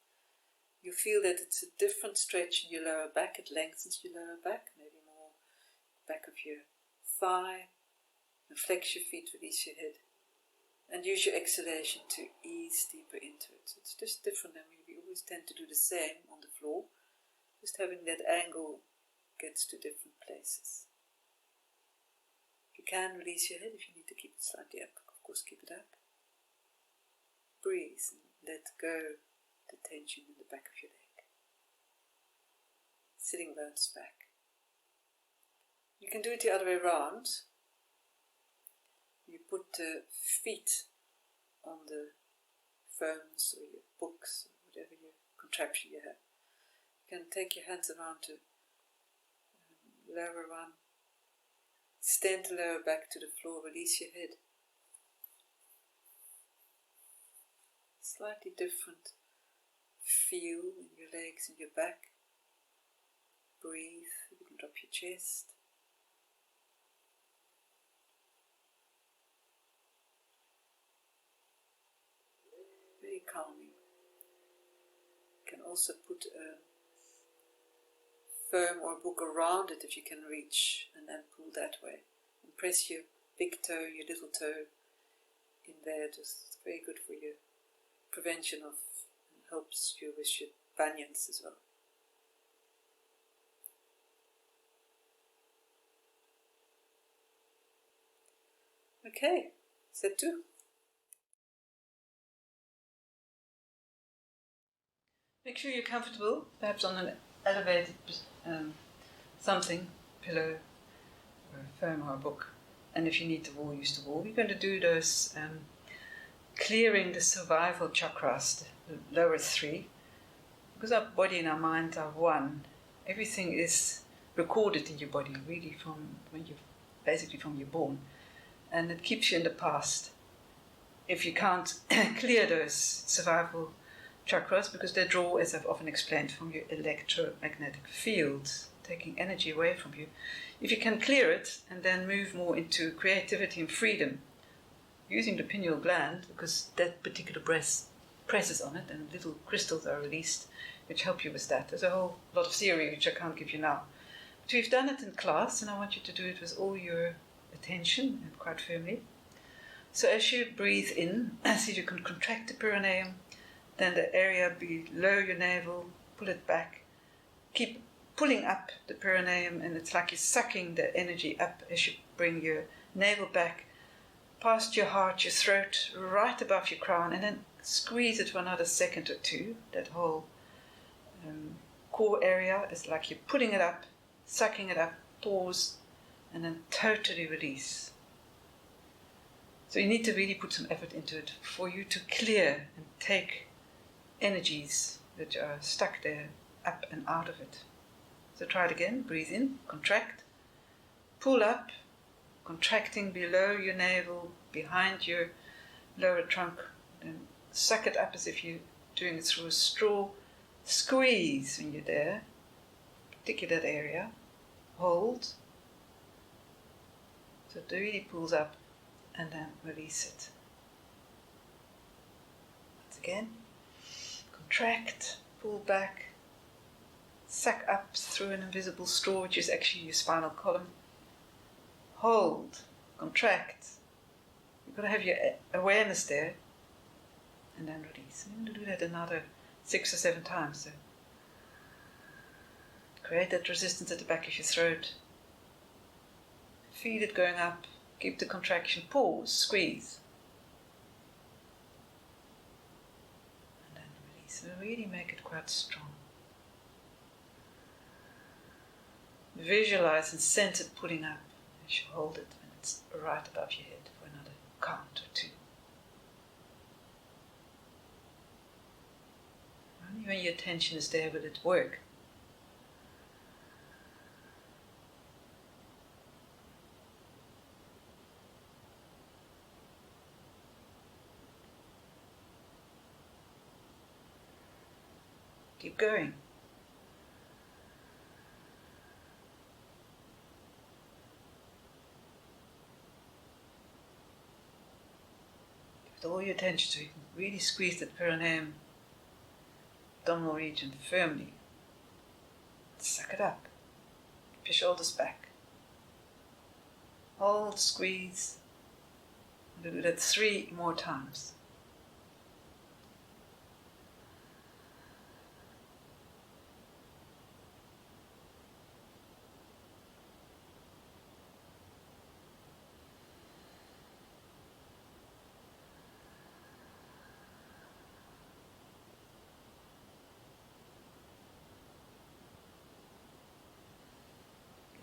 You feel that it's a different stretch in your lower back, it lengthens your lower back, maybe more back of your thigh, and flex your feet, release your head. And use your exhalation to ease deeper into it. So it's just different than we always tend to do the same on the floor. Just having that angle gets to different places. If you can, release your head. If you need to keep it slightly up, of course keep it up. Breathe and let go the tension in the back of your leg. Sitting bones back. You can do it the other way around. You put the feet on the foams or your books or whatever your contraption you have. You can take your hands around the lower one. Extend the lower back to the floor, release your head. Slightly different feel in your legs and your back. Breathe, you can drop your chest. also put a foam or book around it if you can reach, and then pull that way. And press your big toe, your little toe in there. Just very good for your prevention of, and helps you with your bunions as well. Okay, set 2. Make sure you're comfortable, perhaps on an elevated something, pillow, or a foam or a book. And if you need the wall, use the wall. We're going to do those clearing the survival chakras, the lower 3, because our body and our mind are one. Everything is recorded in your body, really basically from you're born, and it keeps you in the past. If you can't clear those survival chakras, because they draw, as I've often explained, from your electromagnetic fields, taking energy away from you. If you can clear it and then move more into creativity and freedom, using the pineal gland, because that particular breast presses on it and little crystals are released which help you with that. There's a whole lot of theory which I can't give you now. But we've done it in class, and I want you to do it with all your attention and quite firmly. So as you breathe in, see if you can contract the perineum, then the area below your navel, pull it back. Keep pulling up the perineum, and it's like you're sucking the energy up as you bring your navel back, past your heart, your throat, right above your crown, and then squeeze it for another second or two. That whole core area is like you're putting it up, sucking it up, pause, and then totally release. So you need to really put some effort into it for you to clear and take energies that are stuck there up and out of it. So try it again. Breathe in, contract, pull up, contracting below your navel, behind your lower trunk, and suck it up as if you're doing it through a straw. Squeeze when you're there, particularly that area. Hold. So it really pulls up, and then release it. Once again, contract, pull back, suck up through an invisible straw, which is actually your spinal column. Hold, contract. You've got to have your awareness there, and then release. I'm going to do that another 6 or 7 times. So create that resistance at the back of your throat. Feel it going up. Keep the contraction. Pause. Squeeze. And then release. So really make it quite strong. Visualize and sense it pulling up as you hold it when it's right above your head for another count or 2. Only when your attention is there will it work. Keep going. Give all your attention so you can really squeeze the perineum, abdominal region firmly. Suck it up. Keep your shoulders back. Hold, squeeze. Do that 3 more times.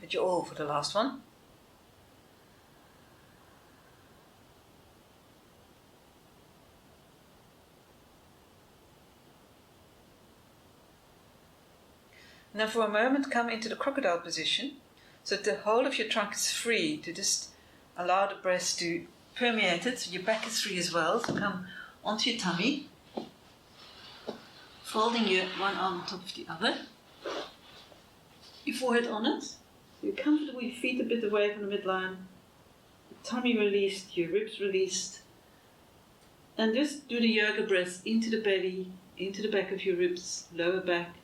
Give it your all for the last one. Now for a moment come into the crocodile position, so that the whole of your trunk is free to just allow the breath to permeate it. So your back is free as well, so come onto your tummy, folding your one arm on top of the other, your forehead on it. You're comfortable, your feet a bit away from the midline, the tummy released, your ribs released, and just do the yoga breath into the belly, into the back of your ribs, lower back.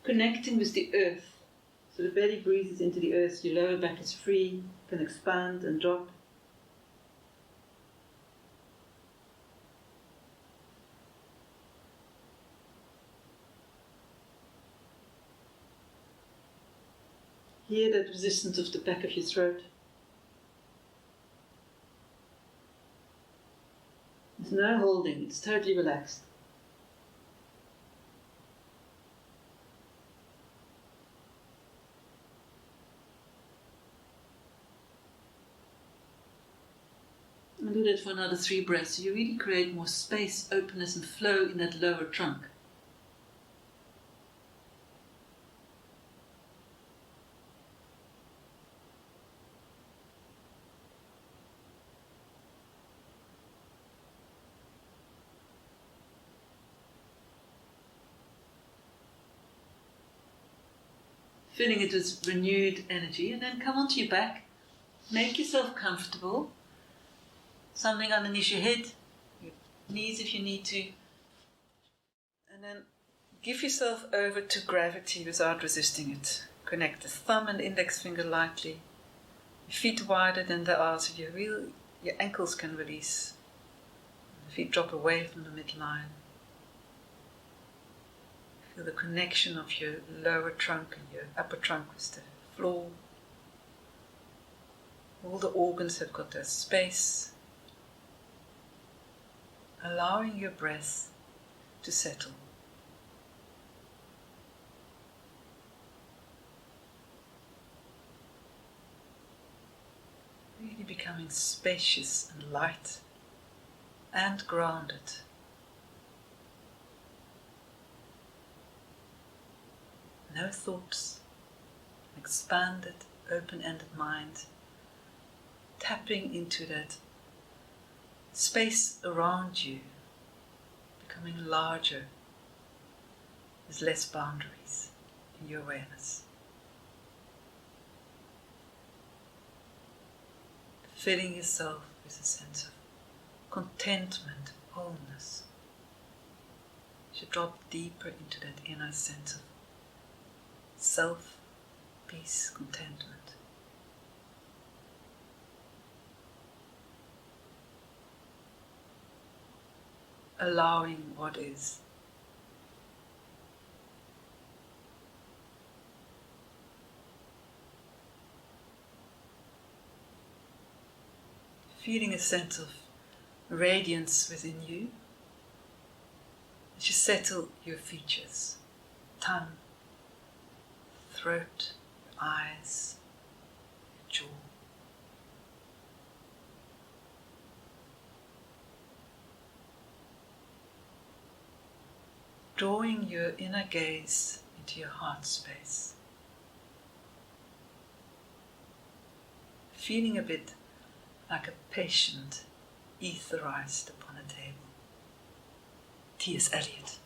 Connecting with the earth. So the belly breathes into the earth, your lower back is free, can expand and drop. Hear that resistance of the back of your throat. There's no holding, it's totally relaxed. And do that for another 3 breaths. So you really create more space, openness and flow in that lower trunk. Filling it with renewed energy, and then come onto your back. Make yourself comfortable. Something underneath your head, your knees if you need to. And then give yourself over to gravity without resisting it. Connect the thumb and index finger lightly. Your feet wider than they are, so your ankles can release. The feet drop away from the midline. Feel the connection of your lower trunk and your upper trunk with the floor. All the organs have got their space. Allowing your breath to settle. Really becoming spacious and light and grounded. No thoughts, an expanded, open-ended mind, tapping into that space around you, becoming larger, with less boundaries in your awareness. Filling yourself with a sense of contentment, wholeness. You should drop deeper into that inner sense of self, peace, contentment. Allowing what is. Feeling a sense of radiance within you as you settle your features, tongue, throat, your eyes, your jaw. Drawing your inner gaze into your heart space. Feeling a bit like a patient etherized upon a table. T.S. Eliot.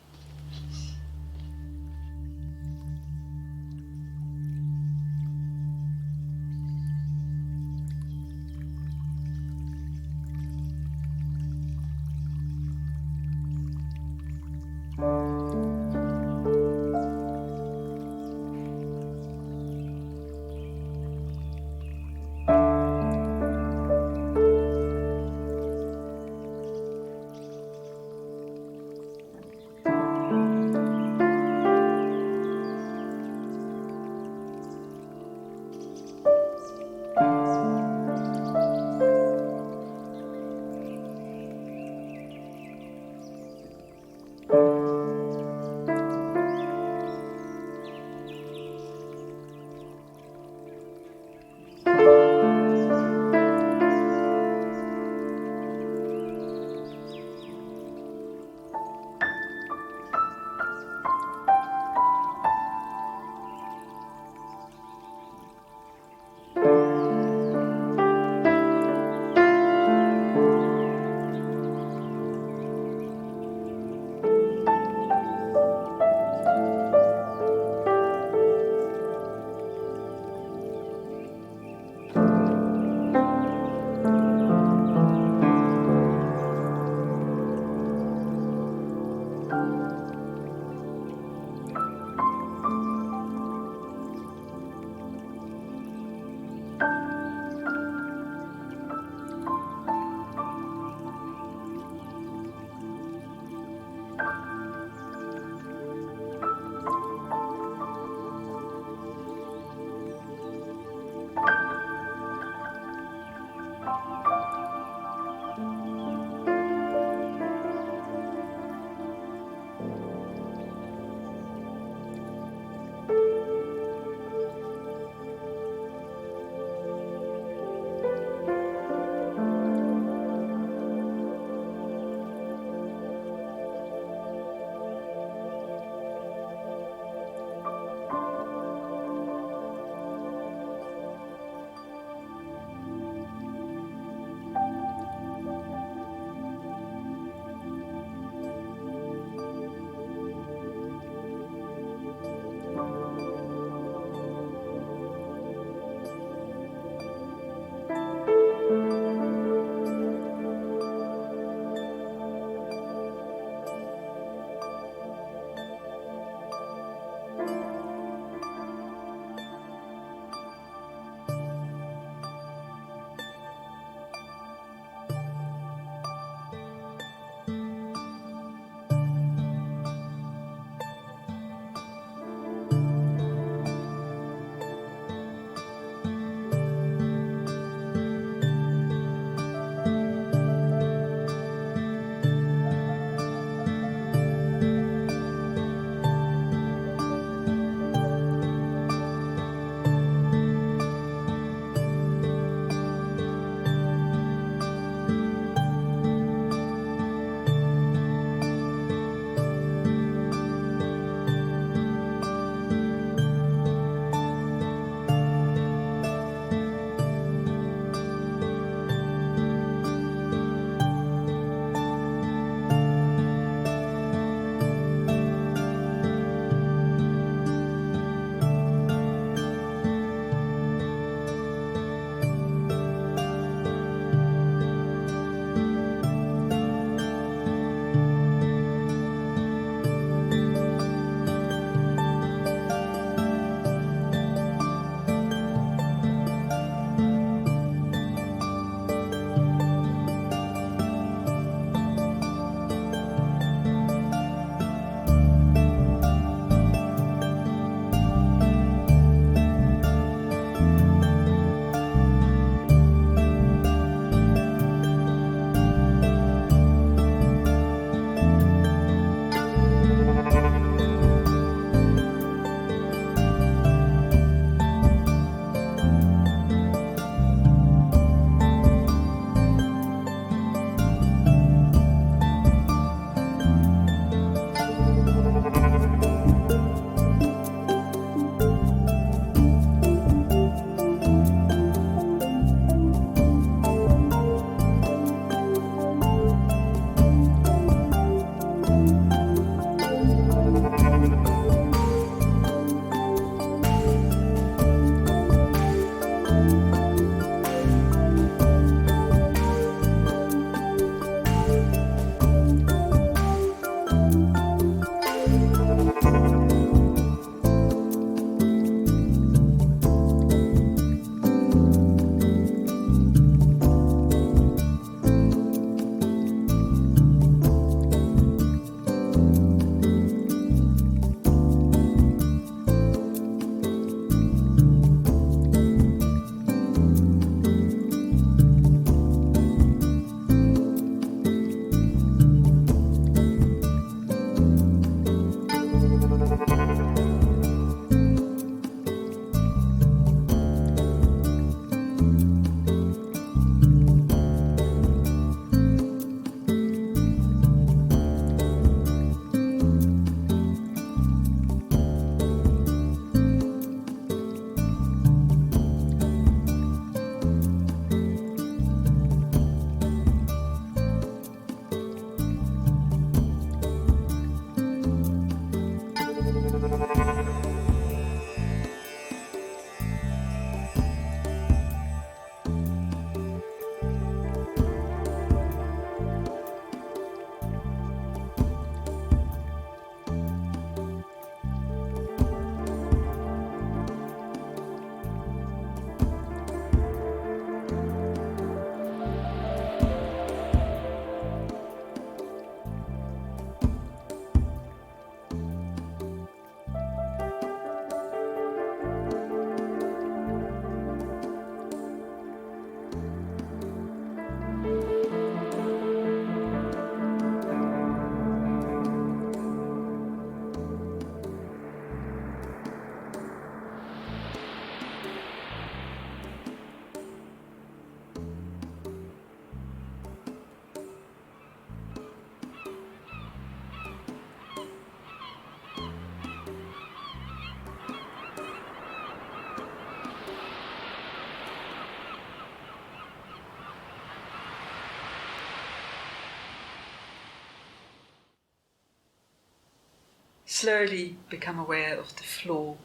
slowly become aware of the floor,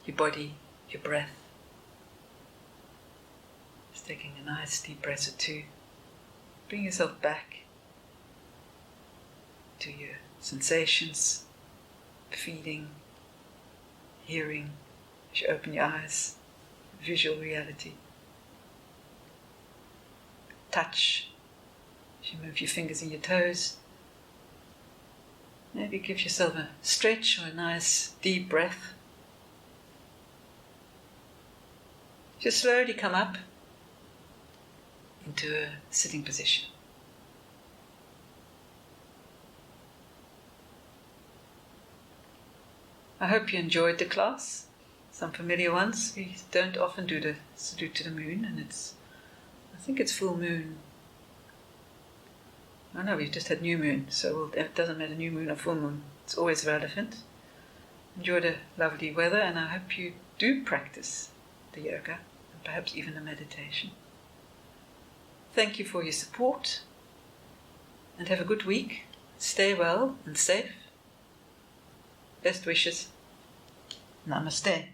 your body, your breath. Just taking a nice deep breath or two. Bring yourself back to your sensations, feeling, hearing, as you open your eyes, visual reality. Touch, as you move your fingers and your toes. Maybe give yourself a stretch or a nice deep breath. Just slowly come up into a sitting position. I hope you enjoyed the class. Some familiar ones. We don't often do the salute to the moon, and I think it's full moon. I know we've just had new moon, so it doesn't matter new moon or full moon. It's always relevant. Enjoy the lovely weather, and I hope you do practice the yoga and perhaps even the meditation. Thank you for your support, and have a good week. Stay well and safe. Best wishes. Namaste.